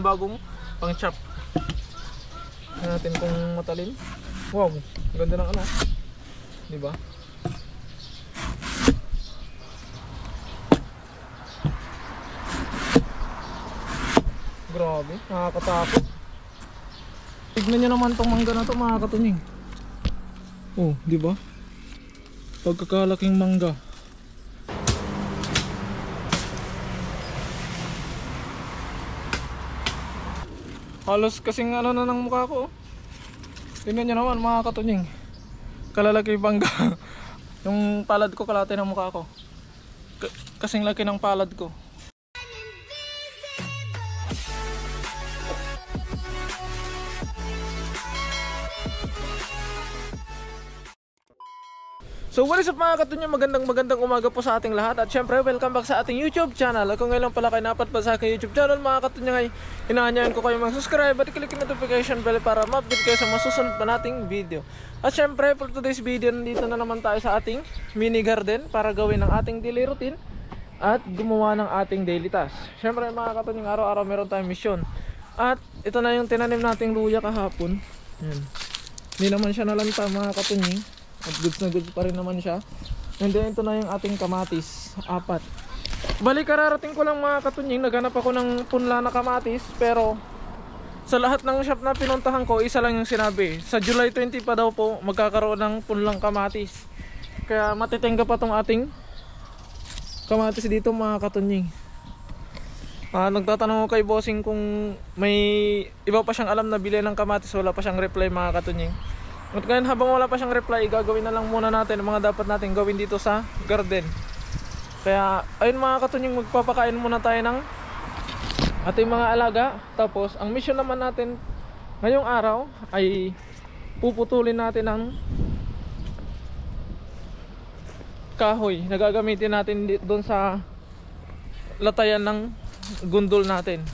tayong bagong pang chop. Tingnan natin kung matalim. Wow, ganda ng ano, di ba? Grabe, nakakatakot. Tignan nyo naman tong mangga na to, mga katunying. Oh, di ba? Pagkakalaking mangga. Halos kasing ano na ng mukha ko. Tingnan nyo naman, mga katunying. Kalalaki mangga. Yung palad ko kalate ng mukha ko. Kasing laki ng palad ko. So what is up mga katunying, magandang umaga po sa ating lahat. At syempre welcome back sa ating YouTube channel. At kung ngayon pala kayo napadpad sa aking YouTube channel mga katunying, ay hinahanyain ko kayo mag-subscribe at i-click yung notification bell para ma-update kayo sa masusunod pa nating video. At syempre for today's video, nandito na naman tayo sa ating mini garden para gawin ang ating daily routine at gumawa ng ating daily task. Syempre mga katunying, araw-araw meron tayong mission. At ito na yung tinanim nating luya kahapon. Yan. Hindi naman siya nalanta mga katunying. At goods na goods pa rin naman siya. And then ito na yung ating kamatis, 4. Balik kararating ko lang mga katunying, naghanap ako ng punla na kamatis. Pero sa lahat ng shop na pinuntahan ko, isa lang yung sinabi, sa July 20 pa daw po magkakaroon ng punlang kamatis. Kaya matitingga pa tong ating kamatis dito mga katunying. Nagtatanong ko kay bossing kung may iba pa siyang alam na bili ng kamatis. Wala pa siyang reply mga katunying. At ngayon habang wala pa siyang reply, gagawin na lang muna natin ang mga dapat natin gawin dito sa garden. Kaya ayun mga katunying, magpapakain muna tayo ng ating mga alaga. Tapos ang mission naman natin ngayong araw ay puputulin natin ang kahoy na gagamitin natin doon sa latayan ng gundol natin.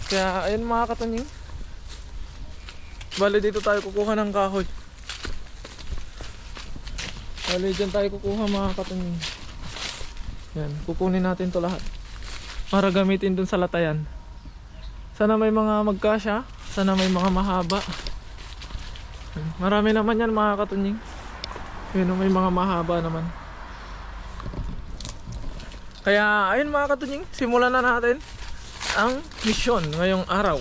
Kaya ayun mga katunying, bali dito tayo kukuha ng kahoy. Bali dyan tayo kukuha mga katunying. Yan, kukunin natin to lahat para gamitin dun sa latayan. Sana may mga magkasya, sana may mga mahaba. Marami naman yan mga katunying. Yun, may mga mahaba naman. Kaya ayun mga katunying, simulan na natin ang mission ngayong araw.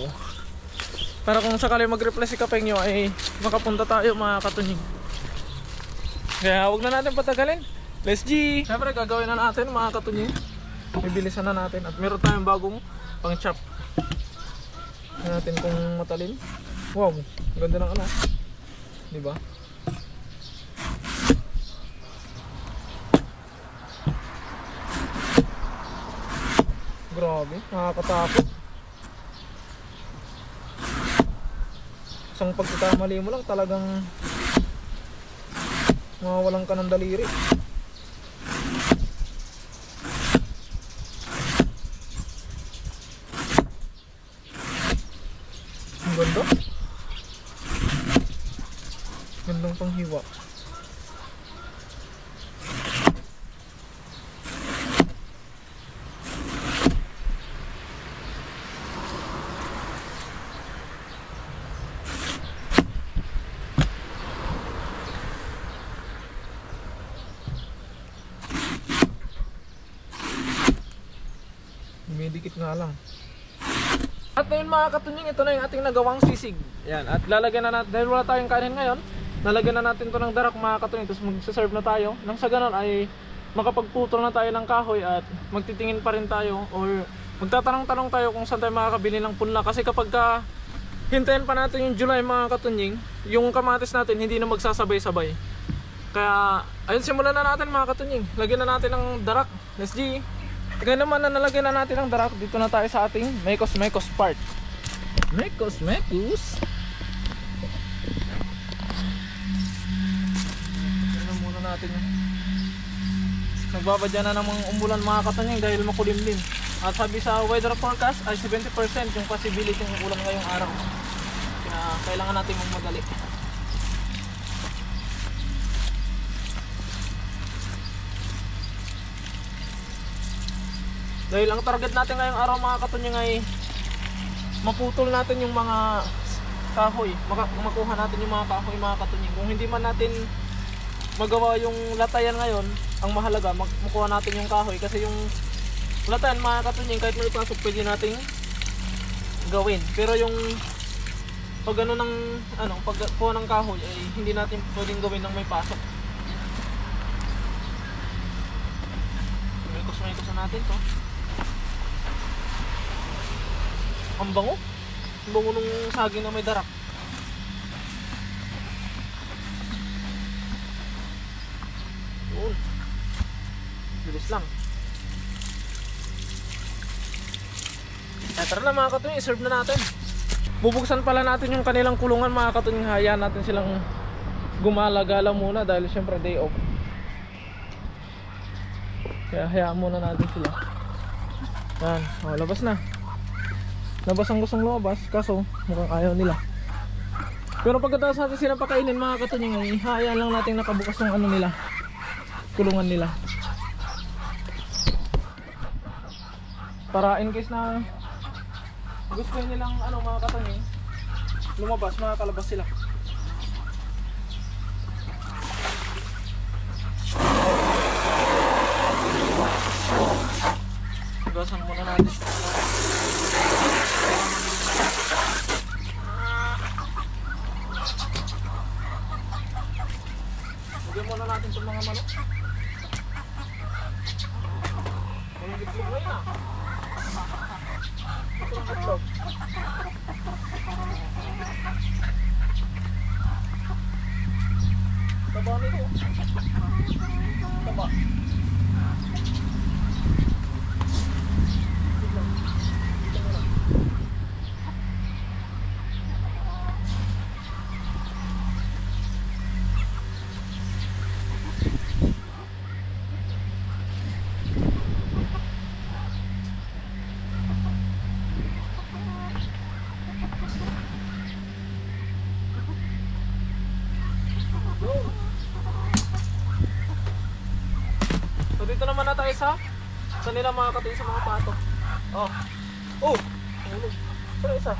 Para kung sakali mag-reply si Kapengyo ay makapunta tayo mga katunying. Kaya huwag na natin patagalin. Let's G! Siyempre gagawin na natin mga katunying. Bibilisan na natin. At meron tayong bagong pang chop. Tingnan natin kung matalim. Wow, ganda ng ano, diba? Grabe, nakakatakot. Isang pagkakamali mo lang talagang mawawalan ka ng daliri. Ang ganda. Gandang panghiwa. Dumidikit nga lang. At ngayon mga katunying, ito na yung ating nagawang sisig. Yan, at lalagyan na natin, dahil wala tayong kanin ngayon, lalagyan na natin to ng darak mga katunying. Tapos magsaserve na tayo. Nang sa ganon ay makapagputol na tayo ng kahoy at magtitingin pa rin tayo or magtatanong-tanong tayo kung saan tayo makakabili ng punla. Kasi kapag hintayin pa natin yung July mga katunying, yung kamatis natin hindi na magsasabay-sabay. Kaya ayun, simulan na natin mga katunying. Lagyan na natin ng darak. Let's G! Kaya naman na nalagyan na natin ang darak, dito na tayo sa ating mekos part. Mekos. Tignan muna natin. Nagbabadya na ng mga umulan mga katunying dahil makulimlim. At sabi sa weather forecast ay 70% yung possibility ng ulan ngayong araw. Kaya kailangan natin magmadali. Dahil ang target natin ngayong araw mga katunying ay maputol natin yung mga kahoy, makuha natin yung mga kahoy mga katunying. Kung hindi man natin magawa yung latayan ngayon, ang mahalaga makuha natin yung kahoy, kasi yung latayan mga katunying kahit may pasok pwede nating gawin. Pero yung pag ano ng pagkuha ng kahoy ay hindi natin pwedeng gawin ng may pasok. Ikos natin to. Ang bango. Ang bango nung saging na may darak. Yun. Bilis lang. Tara na mga katunying, i-serve na natin. Bubuksan pala natin yung kanilang kulungan mga katunying. Hayaan natin silang gumala-gala muna dahil syempre day off. Kaya hayaan muna natin sila. Yan, labas na. Labas ang gustong lumabas, kaso mukhang ayaw nila. Pero pagkatapos natin silang pakainin mga katunying, hayaan lang natin nakabukas yung ano nila, kulungan nila. Para in case na gusto nilang mga katunying lumabas, makakalabas sila. Gasan muna natin. Lagyan muna natin itong mga manok. Walang gitlog ngayon ah. Ito ang gitlog. Taba nito. Taba. So dito naman na tayo sa kanila mga katunying sa mga pato. Oh. Oh. Pero isa.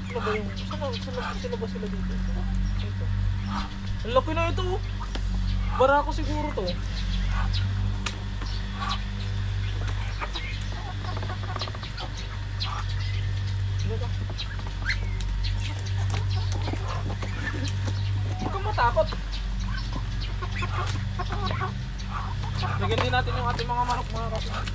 Sino ba yung sino ba sila dito? Ito. Ang laki na ito. Barako siguro to. Ano ba? Huwag kang matakot. Lagyan din natin yung ating mga manok mga katunying.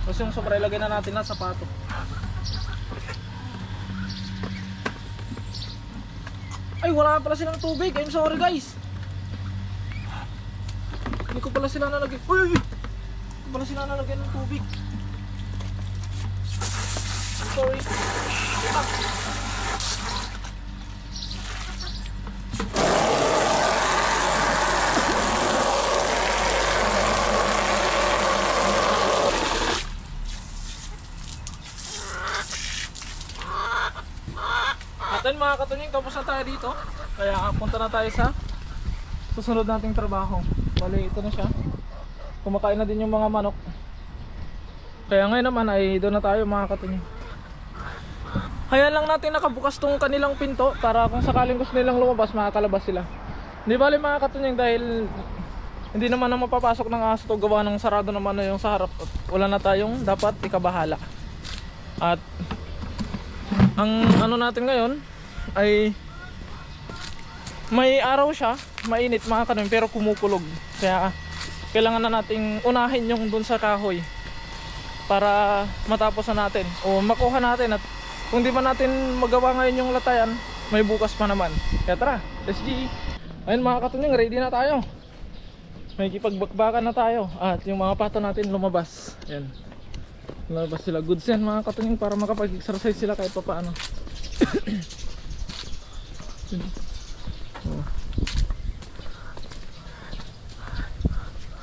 Tapos yung sobra ilagay na natin na sapato. Ay, wala pala silang tubig. I'm sorry guys. Hindi ko pala sila nalagyan. Uy! Hindi ko pala sila nalagyan ng tubig. I'm sorry. Atin mga katunying, tapos na tayo dito. Kaya punta na tayo sa susunod nating trabaho. Bali, ito na siya. Kumakain na din yung mga manok. Kaya ngayon naman ay doon na tayo mga katunying. Hayaan lang natin nakabukas tong kanilang pinto para kung sakaling gusto nilang lumabas, makakalabas sila. Hindi bali mga katunying dahil hindi naman na mapapasok ng aso to, gawa ng sarado naman na yung sa harap. Wala na tayong dapat ikabahala. At ang ano natin ngayon ay may araw siya, mainit mga katunying, pero kumukulog. Kaya kailangan na nating unahin yung dun sa kahoy para matapos na natin o makuha natin. At kung di ba natin magawa ngayon yung latayan, may bukas pa naman. Kaya tara, SG. Ayun mga katunying, ready na tayo. May kipagbakbakan na tayo. At yung mga pato natin lumabas. Ayan, lumabas sila. Goods yan mga katunying, para makapag-exercise sila kahit pa paano.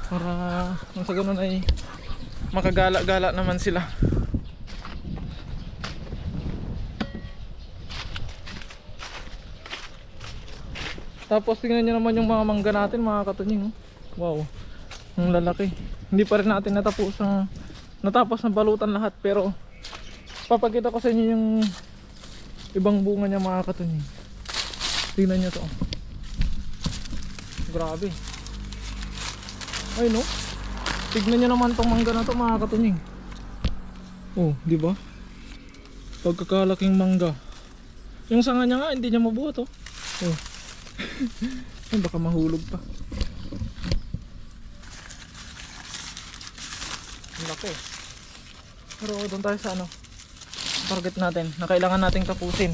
Para nang sa ganun ay makagala-gala naman sila. Tapos tingnan nyo naman yung mga mangga natin mga katunying. Wow, ang lalaki. Hindi pa rin natin natapos na balutan lahat, pero papakita ko sa inyo yung ibang bunga niya mga katunying. Tingnan nyo to. Grabe. Ay no. Tignan nyo naman tong mangga na to mga katunying. Oh, di ba? Pagkakalaking mangga. Yung sanga niya nga hindi niya mabuhat oh. Oh. Ay, baka mahulog pa. Ang laki. Pero doon tayo sa target natin na kailangan nating tapusin.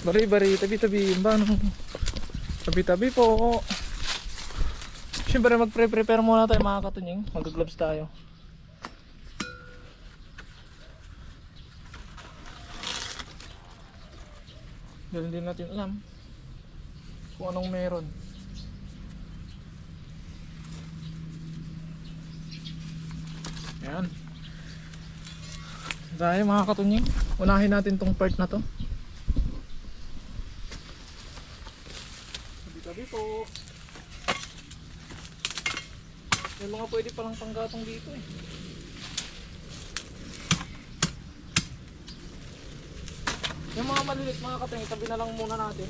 Bari-bari, tabi-tabi. Tabi-tabi po. Siyempre magpre-prepare muna tayo mga katunying. Mag-gloves tayo. Dahil hindi natin alam kung anong meron. Yan. Dahil mga katunying, unahin natin tong part na to. Tabi-tabi po. May mga pwede palang panggatong dito eh. Yung mga malilit mga katunying, tabi na lang muna natin.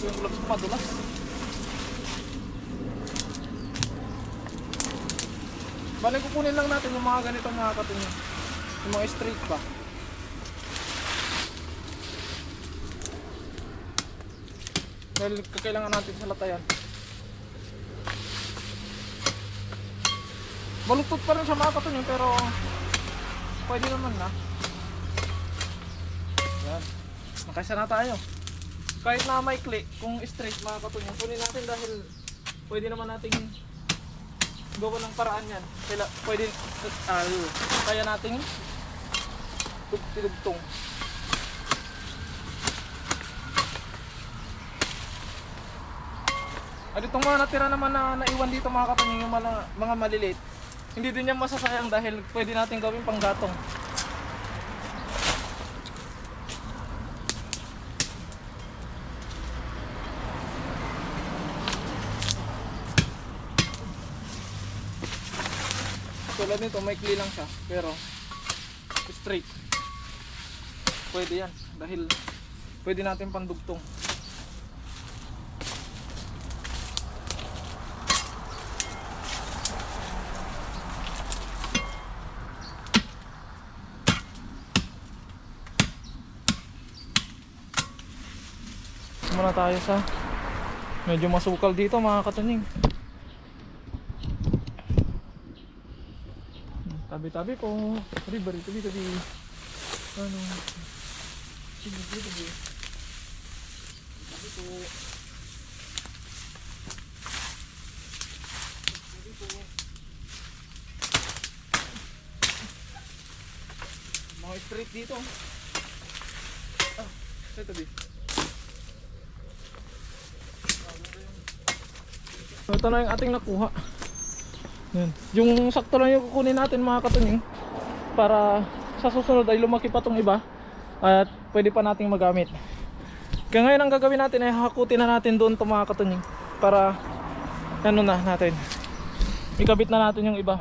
Yung gloves ko madulas. Bali kukunin lang natin yung mga ganito mga katunying. Yung mga straight ba. Dahil kailangan natin sa latayan. Baluktot pa rin siya mga katunying, pero pwede naman na. Yan. Nakaisa na tayo. Kahit na maikli, kung straight mga katunying, kunin natin dahil pwede naman nating gawa ng paraan yan. Pwede, kaya nating tugtong. At itong mga natira naman na naiwan dito mga katunying, yung mga maliliit, hindi din yan masasayang dahil pwede natin gawin panggatong. Tulad nito, maikli lang siya, pero straight. Pwede yan, dahil pwede natin pandugtong. Muna tayo sa medyo masukal dito mga katunying. Tabi-tabi po. Bari-bari, tabi-tabi. Tabi-tabi. Tabi po. Tabi po. Mga straight dito. Tabi. Ito na yung ating nakuha. Yan. Yung sakto lang yung kukunin natin mga katunying, para sa susunod ay lumaki pa tong iba at pwede pa nating magamit. Kaya ngayon ang gagawin natin ay hakutin na natin doon to mga katunying, para ano na natin, ikabit na natin yung iba.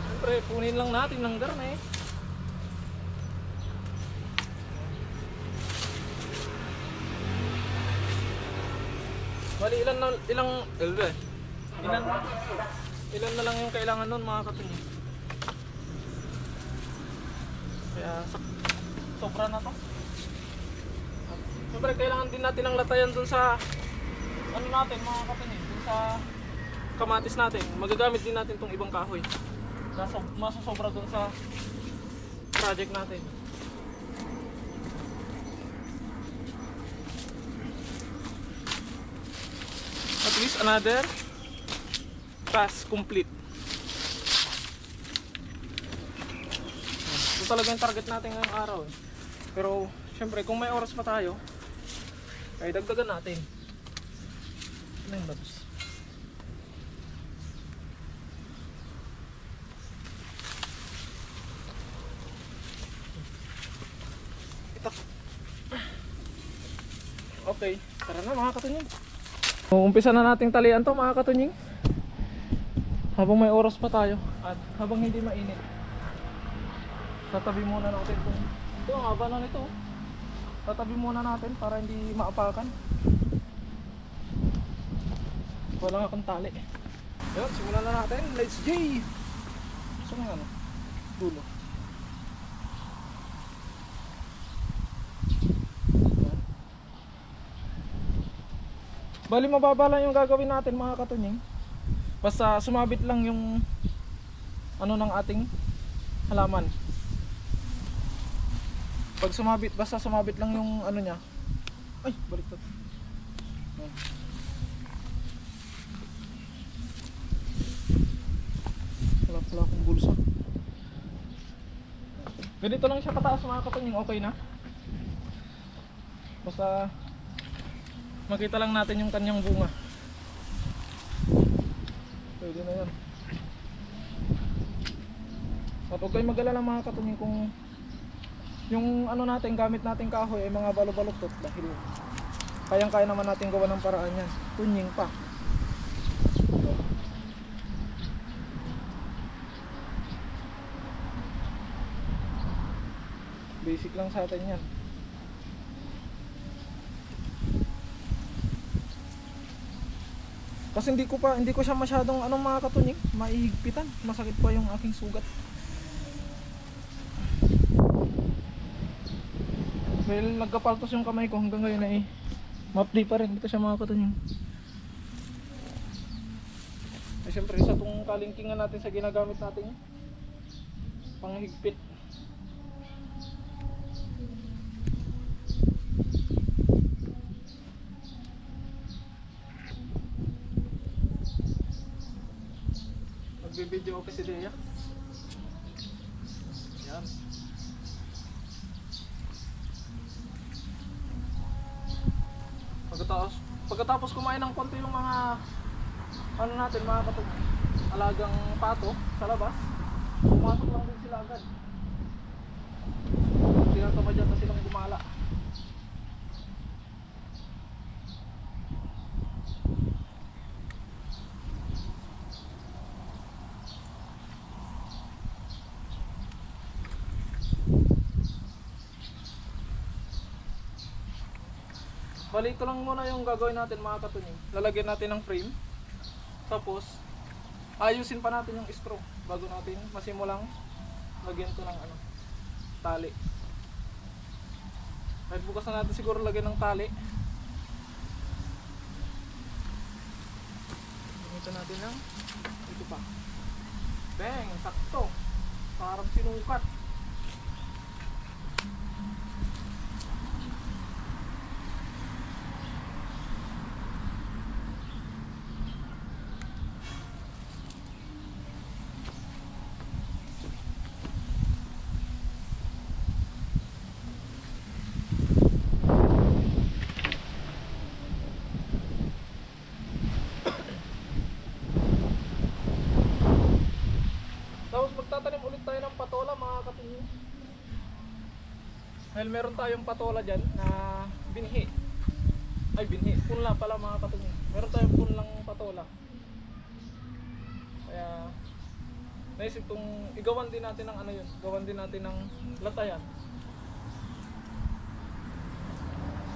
Siyempre punin lang natin ng garne. Bali ilan na lang yung kailangan nun mga katunying. Kaya sobra na to. Siyempre kailangan din natin ang latayan dun sa ano natin mga katunying, dun sa kamatis natin. Magagamit din natin tong ibang kahoy. Masasobra dun sa project natin. is another task complete. Ito talaga yung target natin ngayong araw eh. Pero syempre kung may oras pa tayo ay dagdagan natin. Ano yung labs? Itak. Okay, tara na mga katunying. Umpisa na nating talian to mga katunying. Habang may oras pa tayo at habang hindi mainit. Tatabi muna natin itong ito, ang haba na nito. Tatabi muna natin para hindi maapakan. Wala nga akong tali. Ayun, simulan na natin. Let's J! Gusto nga ano? Dulo. Bali mababa lang yung gagawin natin mga katunying. Basta sumabit lang yung ano ng ating halaman. Pag sumabit, basta sumabit lang yung ano niya. Ay, baliktad. Wala pala akong bulsa. Ganito lang siya kataas mga katunying, okay na. Basta makita lang natin yung kanyang bunga. Pwede na yan. At huwag kayong mag-alala mga katunying kung yung ano natin, gamit natin kahoy ay mga balo-baluktot dahil kayang-kaya naman natin gawa ng paraan yan. Tunying pa. Basic lang sa atin yan. Kasi hindi ko siya masyadong anong mga katunying, maihigpitan. Masakit pa yung aking sugat. Well, nagkapaltos yung kamay ko hanggang ngayon ay mapdi pa rin. Dito siya mga katunying. Ay syempre isa itong kalingkingan natin sa ginagamit natin panghigpit. Magbibideo ako si Dea. Yan. Pagkatapos kumain ng konti yung mga ano natin, mga alagang pato sa labas, pumasok lang din sila agad. Tinatamadyan na silang gumala. Bali, ito lang muna yung gagawin natin mga katunying. Lalagyan natin ng frame. Tapos ayusin pa natin yung straw bago natin masimulang lagyan ito ng ano, tali. Kahit bukas na natin siguro lagyan ng tali. Gamitan natin ng ito pa. Bang! Sakto! Parang sinukat. Magtatanim ulit tayo ng patola mga katunying. Dahil meron tayong patola dyan na binhi. Ay binhi, punla pala mga katunying. Meron tayong punlang patola. Kaya naisip kong igawan din natin ng ano yun. Gawan din natin ng latayan.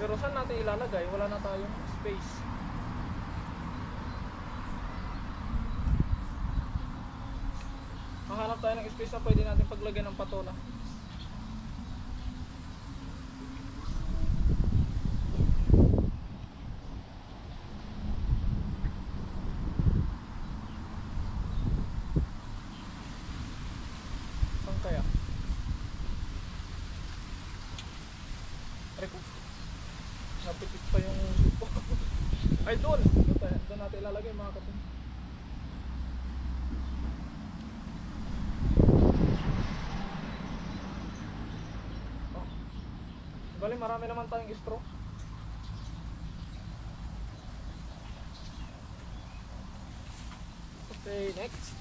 Pero saan natin ilalagay? Wala na tayong space. Mahanap tayo ng space na pwede natin paglagyan ng patola. Saan kaya? Aray ko. Napitik pa yung supo. Ay doon! Doon natin natin ilalagay mga katunyang. Oh. Bali marami naman tayong straw. Okay, next.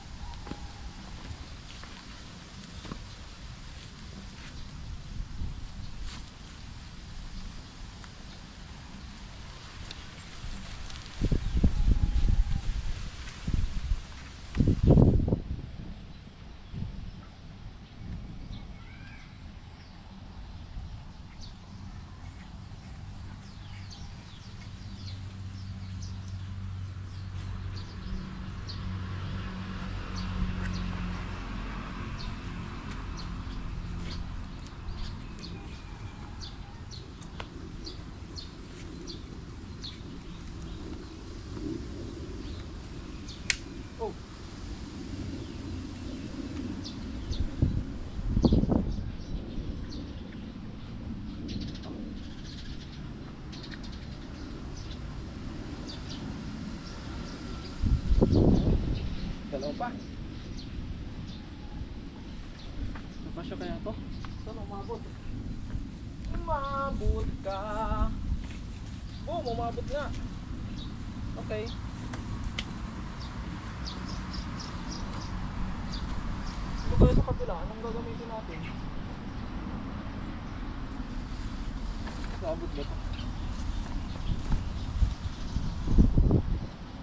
Oh. Dalawa pa. Napasya kaya to? Saan umabot? Umabot ka. Boom, umabot nga. Okay. Ito kaya sa kabila, anong gagamitin natin? Umabot ba ito?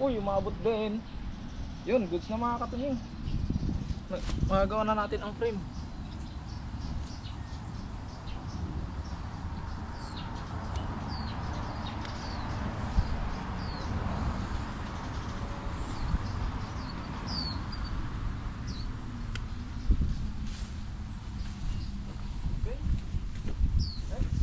Uy, umabot din. Yun, goods na mga katunying. Magagawa na natin ang frame. Okay. Next.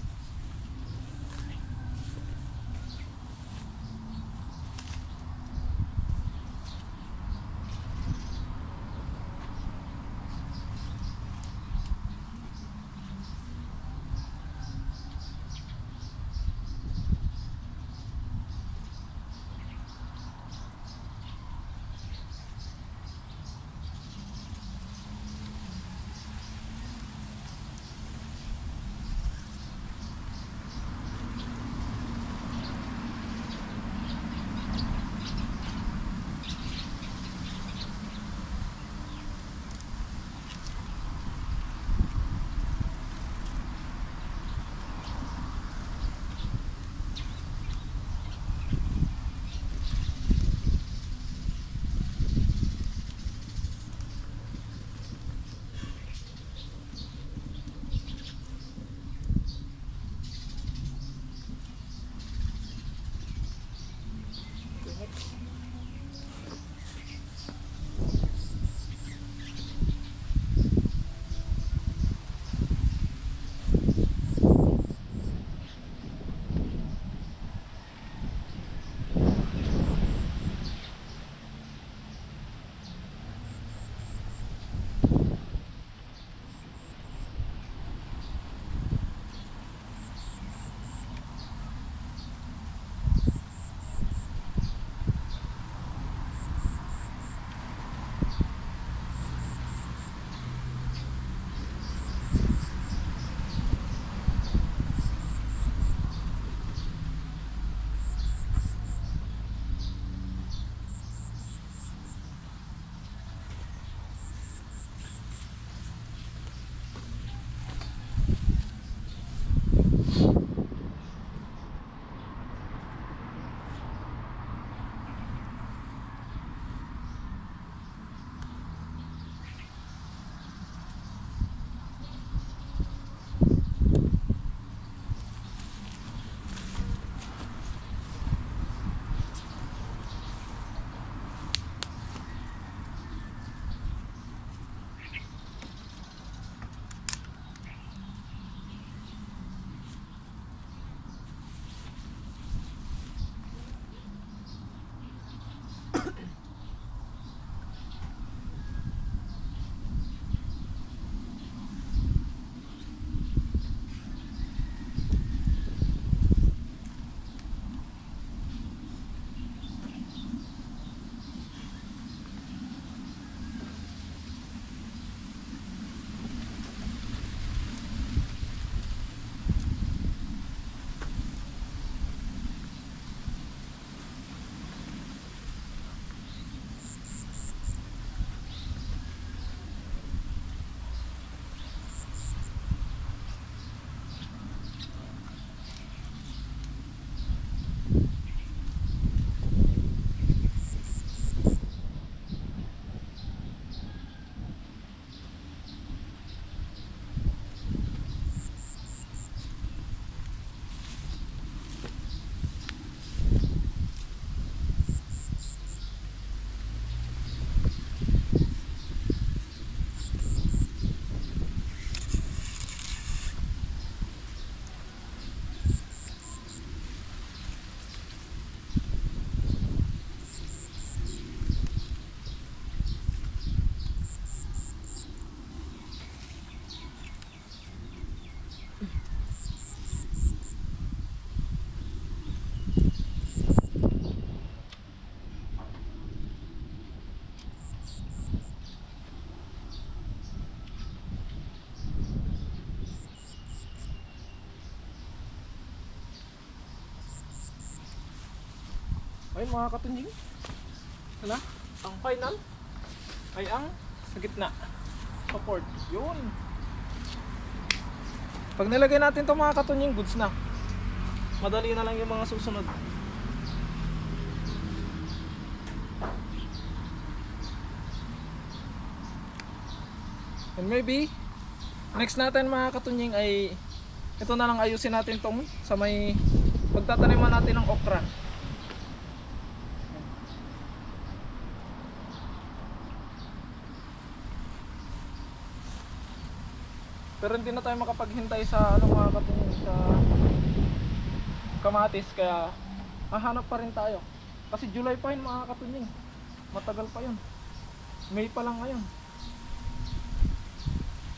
Ayun mga katunying. Hala, ang final ay ang sa gitna. Support. Yun. Pag nilagay natin ito mga katunying, goods na. Madali na lang yung mga susunod. And maybe next natin mga katunying ay ito na lang, ayusin natin tong sa may pagtataniman natin ng okra. Pero hindi na tayo makapaghintay sa ano mga katunying, sa kamatis, kaya hahanap pa rin tayo. Kasi July pa yun mga katunying. Matagal pa yun. May pa lang ngayon.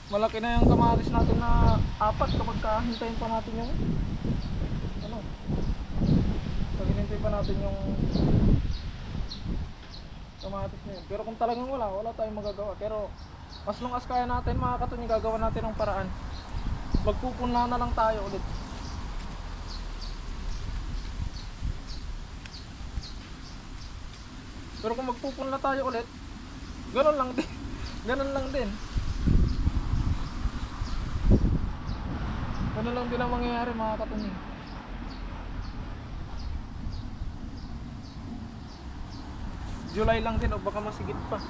Malaki na yung kamatis natin na 4 kapag kahintayin pa natin yung ano, pag hinintay pa natin yung kamatis na yun. Pero kung talagang wala tayong magagawa. Pero as long as kaya natin mga katunying, gagawa natin ng paraan. Magpupunla na lang tayo ulit. Pero kung magpupunla tayo ulit, ganun lang din. Ganun lang din. Ganun lang din ang mangyayari mga katunying. July lang din o baka masigit pa.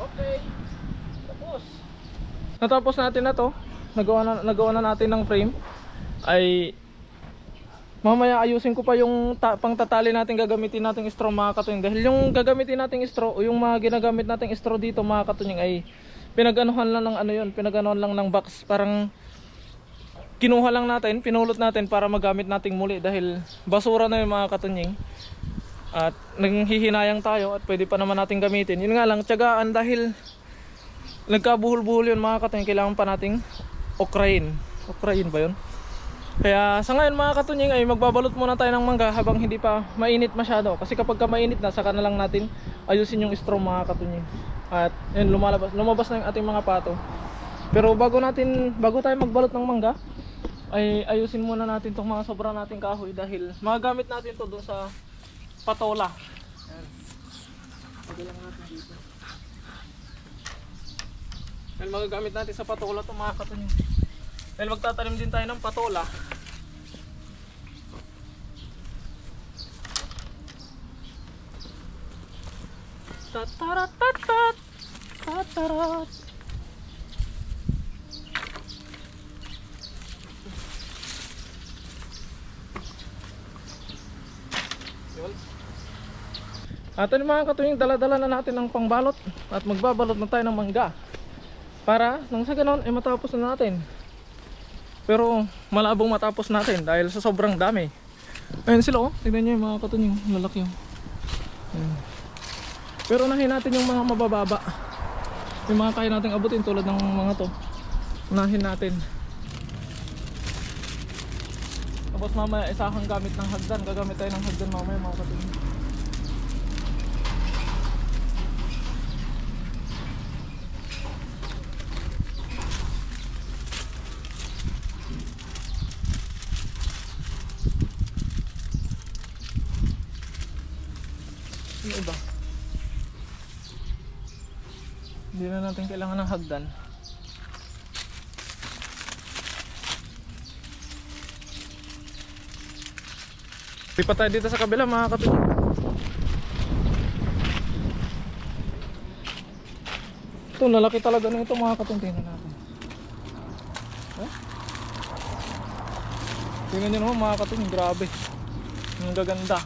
Okay. Tapos. Natapos natin na to. Nagawa na natin ng frame. Ay mamaya ayusin ko pa yung pangtatali natin, gagamitin nating straw mga katunying. Dahil yung gagamitin nating straw o yung mga ginagamit nating straw dito mga katunying ay pinaganuhan lang ng ano yun, pinaganuhan lang ng box. Parang kinuha lang natin, pinulot natin para magamit nating muli dahil basura na yung mga katunying. At nanghihinayang tayo at pwede pa naman natin gamitin. Yun nga lang, tiyagaan dahil nagkabuhol-buhol yun mga katunying. Kailangan pa nating okrayin. Okrayin ba yun? Kaya sa ngayon mga katunying ay magbabalot muna tayo ng mangga habang hindi pa mainit masyado. Kasi kapag ka mainit na, saka na lang natin ayusin yung straw mga katunying. At yun, lumabas na yung ating mga pato. Pero bago tayo magbalot ng mangga, ay ayusin muna natin itong mga sobra nating kahoy. Dahil magagamit natin to doon sa patola. Ayan. Pagalang natin dito. Dahil magagamit natin sa patola itong mga katunying. Dahil magtatanim din tayo ng patola. Tataratat, tatarat. At ano mga katunying, dala-dala na natin ang pangbalot at magbabalot na tayo ng mangga para nang sa ganon ay matapos na natin. Pero malabong matapos natin dahil sa sobrang dami. Ayun sila oh, tignan nyo yung mga katunying, lalaki yung. Pero unahin natin yung mga mabababa, yung mga kaya nating abutin tulad ng mga to. Unahin natin. Tapos mamaya isahang gamit ng hagdan, gagamit tayo ng hagdan mamaya mga katunying. Yung iba hindi na natin kailangan ng hagdan. Pipa tayo dito sa kabila mga katunying. Ito lalaki talaga na ito mga katunying. Tingnan natin. Tingnan nyo naman mga katunying, grabe, ang gaganda.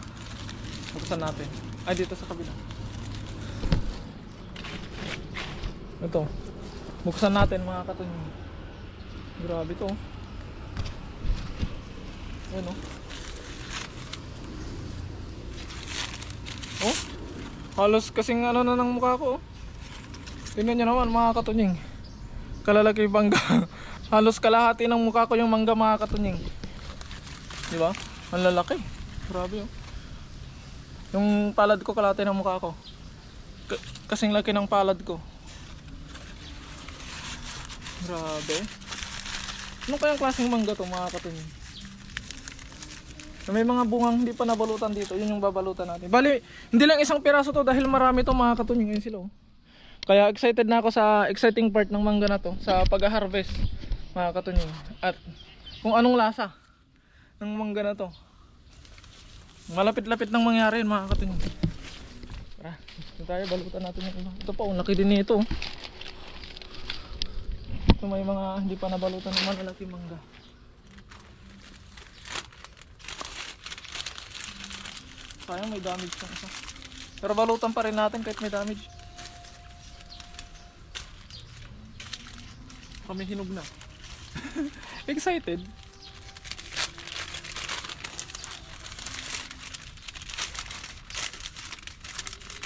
Buksan natin. Ay, dito sa kabila. Ito. Buksan natin mga katunying. Grabe to. Ayan o. Oh. Halos kasing ano na ng mukha ko. Tingnan nyo naman mga katunying. Kalalaki bangga. Halos kalahati ng mukha ko yung mangga mga katunying. Diba? Ang lalaki. Grabe oh. Yung palad ko kalahati ng mukha ko. Kasing laki ng palad ko. Grabe. Ano kayang klaseng mangga to mga katunying? May mga bungang hindi pa nabalutan dito. Yun yung babalutan natin. Bali, hindi lang isang piraso to dahil marami to mga katunying. Ayun sila oh. Kaya excited na ako sa exciting part ng mangga na to. Sa pag-harvest mga katunying. At kung anong lasa ng mangga na to. Malapit-lapit nang mangyari yun mga katunying. Tara, ito tayo. Balutan natin yung iba. Ito pa oh, laki din nito oh. Ito may mga hindi pa nabalutan ng malalaki mangga. Sayang may damage ng isa. Pero balutan pa rin natin kahit may damage. Kami hinog na. Excited.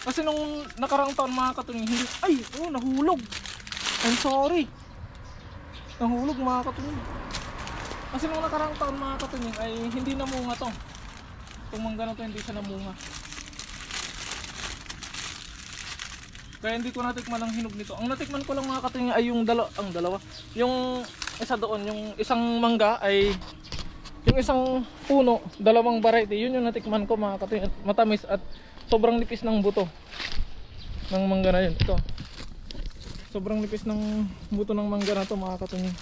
Kasi nung nakaraang taon mga katunying hindi... Ay! Oh, nahulog! I'm sorry! Nahulog mga katunying. Kasi nung nakaraang taon mga katunying ay hindi namunga to. Itong mangga na to hindi siya namunga. Kaya hindi ko natikman ang hinog nito. Ang natikman ko lang mga katunying ay yung dalawa. Yung isa doon, yung isang mangga ay yung isang puno, dalawang variety. Yun yung natikman ko mga katunying. Matamis at sobrang nipis ng buto ng mangga na yun. Ito. Sobrang nipis ng buto ng mangga na to mga katunying.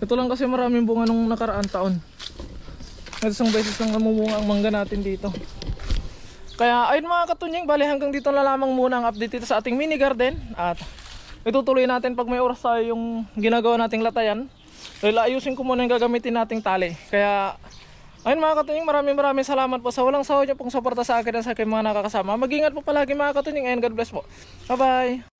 Ito lang kasi maraming bunga nung nakaraang taon. At isang beses lang namumunga ang mangga natin dito. Kaya ayun mga katunying, bali hanggang dito na lamang muna ang update dito sa ating mini garden. At itutuloy natin pag may oras tayo yung ginagawa nating latayan. Dahil ayusin ko muna yung gagamitin nating tali. Kaya ayun mga katunying, maraming salamat po sa walang sawa niyo pong suporta sa akin at sa aking mga nakakasama. Mag-ingat po palagi mga katunying, and God bless po. Bye bye.